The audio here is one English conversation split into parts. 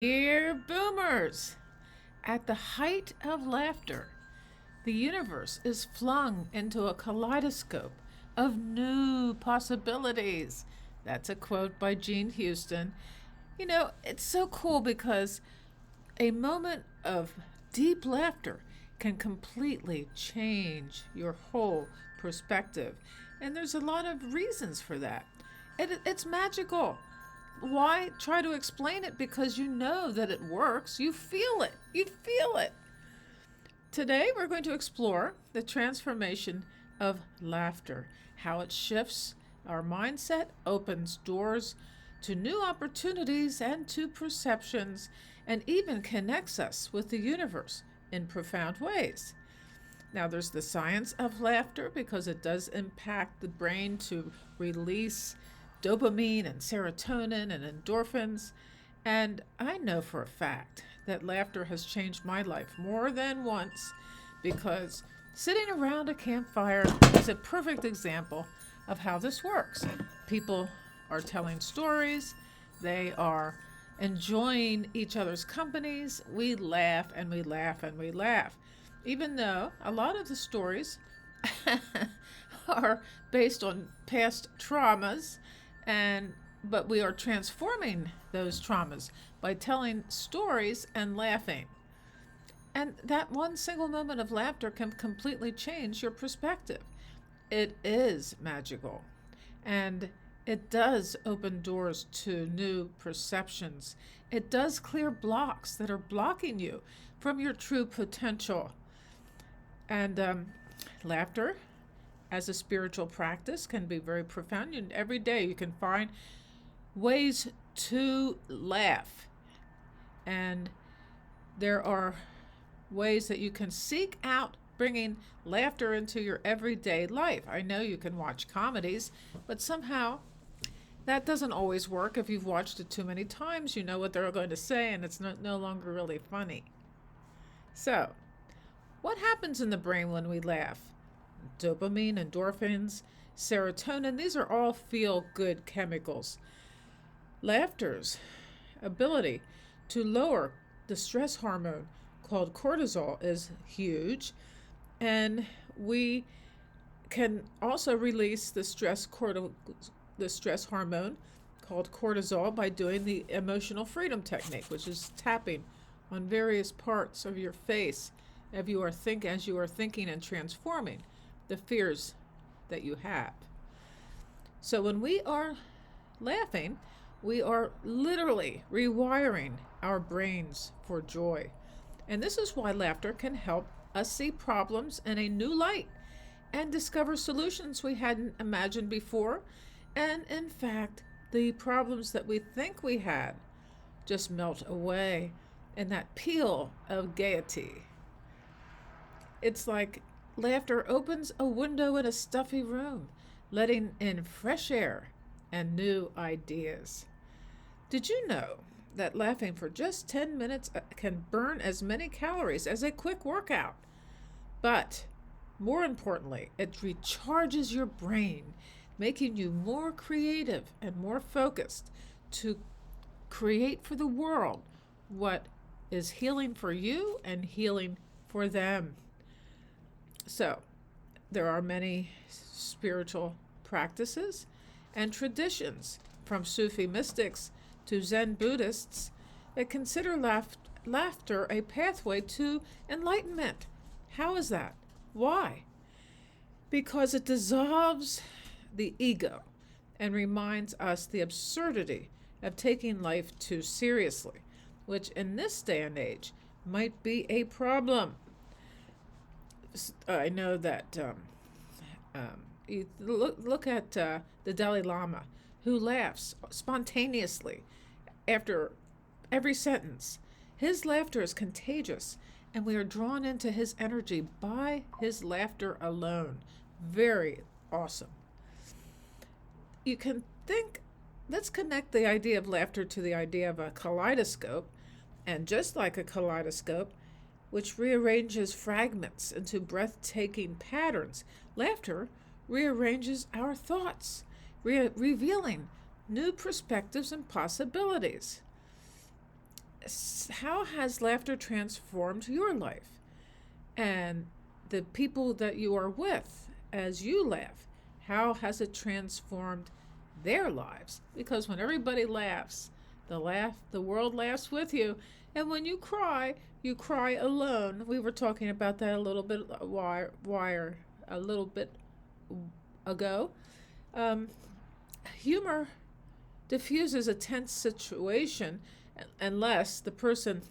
Dear boomers, at the height of laughter, the universe is flung into a kaleidoscope of new possibilities. That's a quote by Gene Houston. It's so cool because a moment of deep laughter can completely change your whole perspective. And there's a lot of reasons for that. It's magical. Why try to explain it? Because you know that it works. You feel it. You feel it. Today, we're going to explore the transformation of laughter, how it shifts our mindset, opens doors to new opportunities and to perceptions, and even connects us with the universe in profound ways. Now, there's the science of laughter because it does impact the brain to release dopamine and serotonin and endorphins. And I know for a fact that laughter has changed my life more than once because sitting around a campfire is a perfect example of how this works. People are telling stories, they are enjoying each other's companies. We laugh and we laugh and we laugh. Even though a lot of the stories are based on past traumas, and but we are transforming those traumas by telling stories and laughing. And that one single moment of laughter can completely change your perspective. It is magical. And it does open doors to new perceptions. It does clear blocks that are blocking you from your true potential. And laughter as a spiritual practice can be very profound. And every day you can find ways to laugh. And there are ways that you can seek out bringing laughter into your everyday life. I know you can watch comedies, but somehow that doesn't always work. If you've watched it too many times, you know what they're going to say, and it's no longer really funny. So, what happens in the brain when we laugh? Dopamine, endorphins, serotonin, these are all feel good chemicals. Laughter's ability to lower the stress hormone called cortisol is huge, and we can also release the stress hormone called cortisol by doing the emotional freedom technique, which is tapping on various parts of your face as you are thinking and transforming the fears that you have. So when we are laughing, we are literally rewiring our brains for joy. And this is why laughter can help us see problems in a new light and discover solutions we hadn't imagined before. And in fact, the problems that we think we had just melt away in that peel of gaiety. It's like laughter opens a window in a stuffy room, letting in fresh air and new ideas. Did you know that laughing for just 10 minutes can burn as many calories as a quick workout? But more importantly, it recharges your brain, making you more creative and more focused to create for the world what is healing for you and healing for them. So, there are many spiritual practices and traditions, from Sufi mystics to Zen Buddhists, that consider laughter a pathway to enlightenment. How is that? Why? Because it dissolves the ego and reminds us the absurdity of taking life too seriously, which in this day and age might be a problem. I know that you look at the Dalai Lama, who laughs spontaneously after every sentence. His laughter is contagious, and we are drawn into his energy by his laughter alone. Very awesome. You can think, let's connect the idea of laughter to the idea of a kaleidoscope, and just like a kaleidoscope, which rearranges fragments into breathtaking patterns, laughter rearranges our thoughts, revealing new perspectives and possibilities. how has laughter transformed your life? And the people that you are with as you laugh, how has it transformed their lives? Because when everybody laughs, the world laughs with you. And when you cry alone. We were talking about that a little bit a little bit ago. Um, Humor diffuses a tense situation unless the person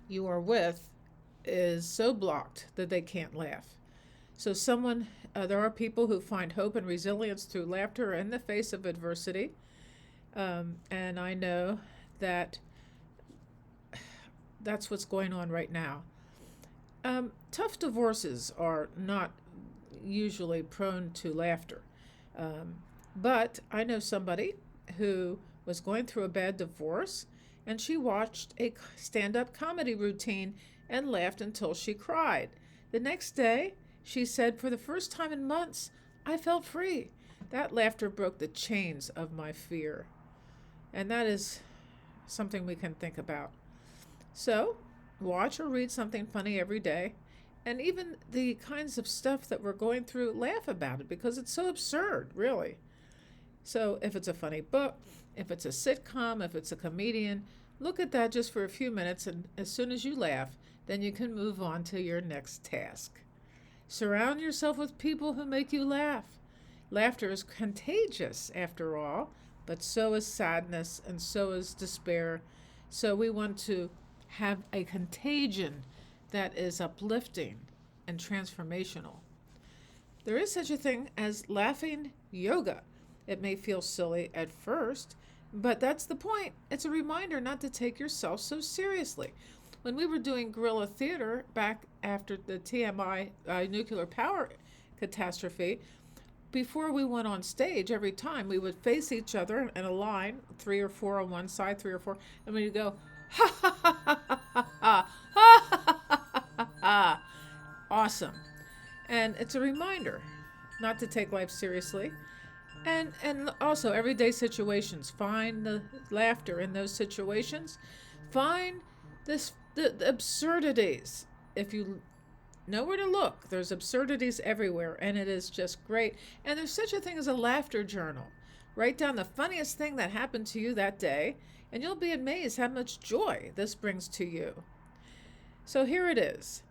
you are with is so blocked that they can't laugh. So, there are people who find hope and resilience through laughter in the face of adversity. And I know that that's what's going on right now. Tough divorces are not usually prone to laughter. Um, but I know somebody who was going through a bad divorce, and she watched a stand up comedy routine and laughed until she cried. The next day, she said, "For the first time in months, I felt free. That laughter broke the chains of my fear." And that is something we can think about. So, watch or read something funny every day. And even the kinds of stuff that we're going through, laugh about it because it's so absurd, really. So, if it's a funny book, if it's a sitcom, if it's a comedian, look at that just for a few minutes, and as soon as you laugh, then you can move on to your next task. Surround yourself with people who make you laugh. Laughter is contagious, after all, but so is sadness and so is despair. So we want to have a contagion that is uplifting and transformational. There is such a thing as laughing yoga. It may feel silly at first, but that's the point. It's a reminder not to take yourself so seriously. When we were doing guerrilla theater back after the TMI nuclear power catastrophe, before we went on stage, every time we would face each other in a line, three or four on one side, three or four, and we'd go, ha ha ha ha ha ha ha ha ha ha ha. Awesome. And it's a reminder not to take life seriously. And also everyday situations. Find the laughter in those situations. Find the absurdities. If you know where to look, there's absurdities everywhere, and it is just great. And there's such a thing as a laughter journal. Write down the funniest thing that happened to you that day, and you'll be amazed how much joy this brings to you. So here it is.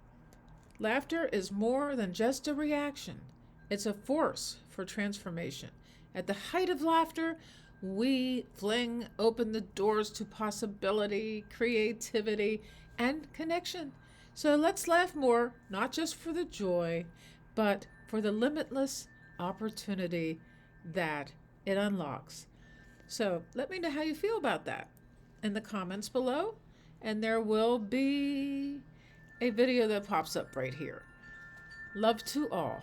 Laughter is more than just a reaction. It's a force for transformation. At the height of laughter, we fling open the doors to possibility, creativity, and connection. So let's laugh more, not just for the joy, but for the limitless opportunity that it unlocks. So let me know how you feel about that in the comments below, and there will be a video that pops up right here. Love to all.